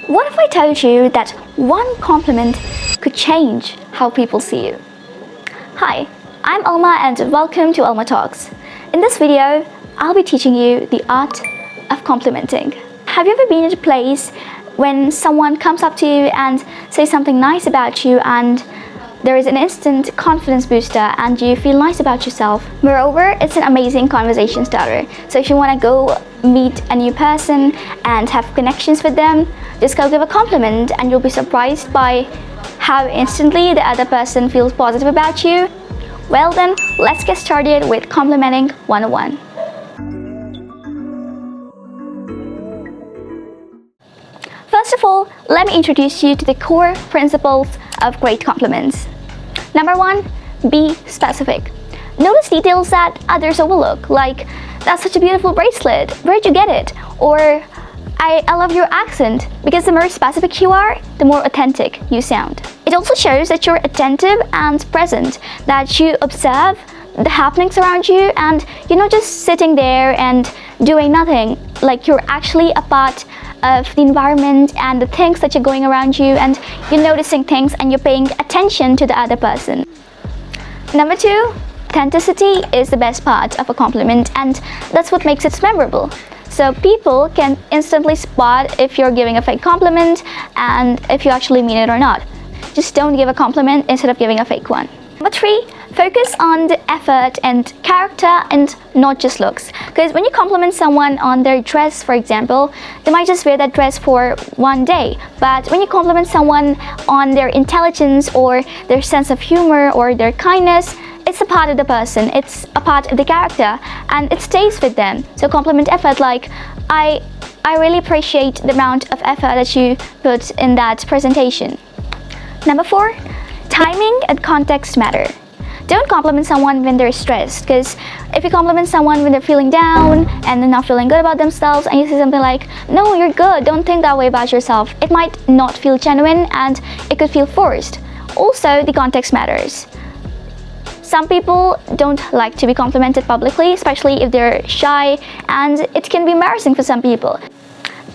What if I told you that one compliment could change how people see you? Hi, I'm Alma and welcome to Alma Talks. In this video, I'll be teaching you the art of complimenting. Have you ever been at a place when someone comes up to you and says something nice about you and there is an instant confidence booster and you feel nice about yourself? Moreover, it's an amazing conversation starter. So if you want to go meet a new person and have connections with them, just go give a compliment and you'll be surprised by how instantly the other person feels positive about you. Well then, let's get started with complimenting 101. First of all, let me introduce you to the core principles of great compliments. Number 1, be specific. Notice details that others overlook, like, "That's such a beautiful bracelet, where'd you get it?" Or, I love your accent, because the more specific you are, the more authentic you sound. It also shows that you're attentive and present, that you observe the happenings around you and you're not just sitting there and doing nothing, like you're actually a part of the environment and the things that are going around you, and you're noticing things and you're paying attention to the other person. Number 2, authenticity is the best part of a compliment, and that's what makes it memorable. So people can instantly spot if you're giving a fake compliment and if you actually mean it or not. Just don't give a compliment instead of giving a fake one. Number 3, focus on the effort and character and not just looks. Because when you compliment someone on their dress, for example, they might just wear that dress for one day. But when you compliment someone on their intelligence or their sense of humor or their kindness, it's a part of the person, it's a part of the character, and it stays with them. So compliment effort, like, I really appreciate the amount of effort that you put in that presentation. Number 4, timing and context matter. Don't compliment someone when they're stressed, because if you compliment someone when they're feeling down and they're not feeling good about themselves and you say something like, "No, you're good, don't think that way about yourself," it might not feel genuine and it could feel forced. Also, the context matters. Some people don't like to be complimented publicly, especially if they're shy, and it can be embarrassing for some people.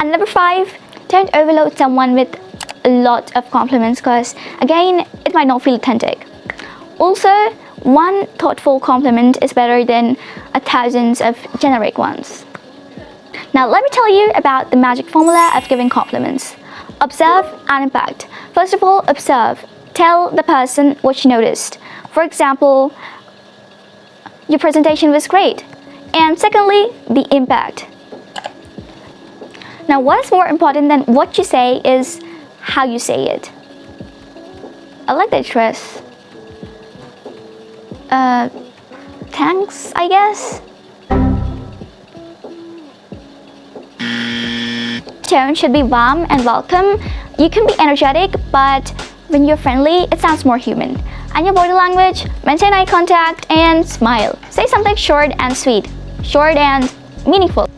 And number 5, don't overload someone with a lot of compliments, because again, it might not feel authentic. Also, one thoughtful compliment is better than thousands of generic ones. Now let me tell you about the magic formula of giving compliments. Observe and impact. First of all, observe. Tell the person what you noticed. For example, your presentation was great. And secondly, the impact. Now what is more important than what you say is how you say it. "I like that dress." Thanks, I guess. Tone should be warm and welcome. You can be energetic, but when you're friendly, it sounds more human. And your body language, maintain eye contact and smile. Say something short and sweet, short and meaningful.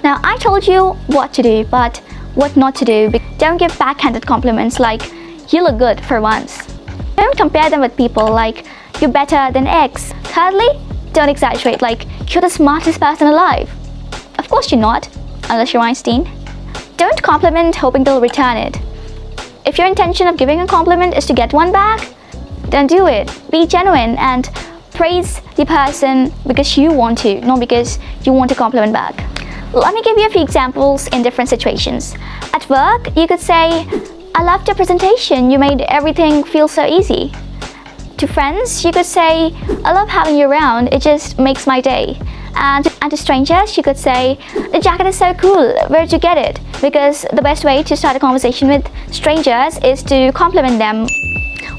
Now, I told you what to do, but what not to do. Don't give backhanded compliments like, "You look good," for once. Don't compare them with people like, "You're better than X." Thirdly, don't exaggerate like, "You're the smartest person alive." Of course you're not, unless you're Einstein. Don't compliment hoping they'll return it. If your intention of giving a compliment is to get one back, then do it. Be genuine and praise the person because you want to, not because you want a compliment back. Let me give you a few examples in different situations. At work, you could say, "I loved your presentation, you made everything feel so easy." To friends, you could say, "I love having you around, it just makes my day." And to strangers, you could say, "The jacket is so cool, where'd you get it?" Because the best way to start a conversation with strangers is to compliment them.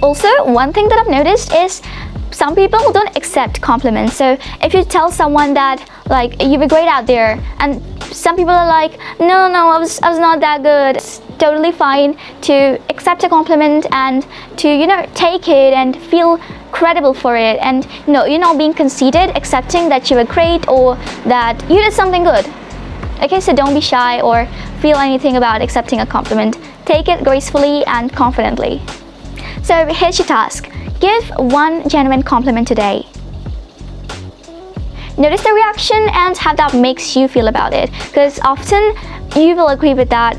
Also, one thing that I've noticed is some people don't accept compliments. So if you tell someone that, like, "You were great out there," and some people are like, no, I was not that good. It's totally fine to accept a compliment and to, take it and feel credible for it. And, you're not being conceited, accepting that you were great or that you did something good. Okay, so don't be shy or feel anything about accepting a compliment. Take it gracefully and confidently. So here's your task. Give one genuine compliment today. Notice the reaction and how that makes you feel about it. Because often you will agree with that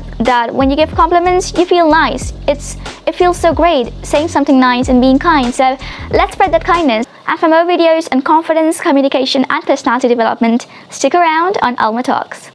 when you give compliments, you feel nice. It feels so great saying something nice and being kind. So let's spread that kindness. And for more videos on confidence, communication, and personality development, stick around on Alma Talks.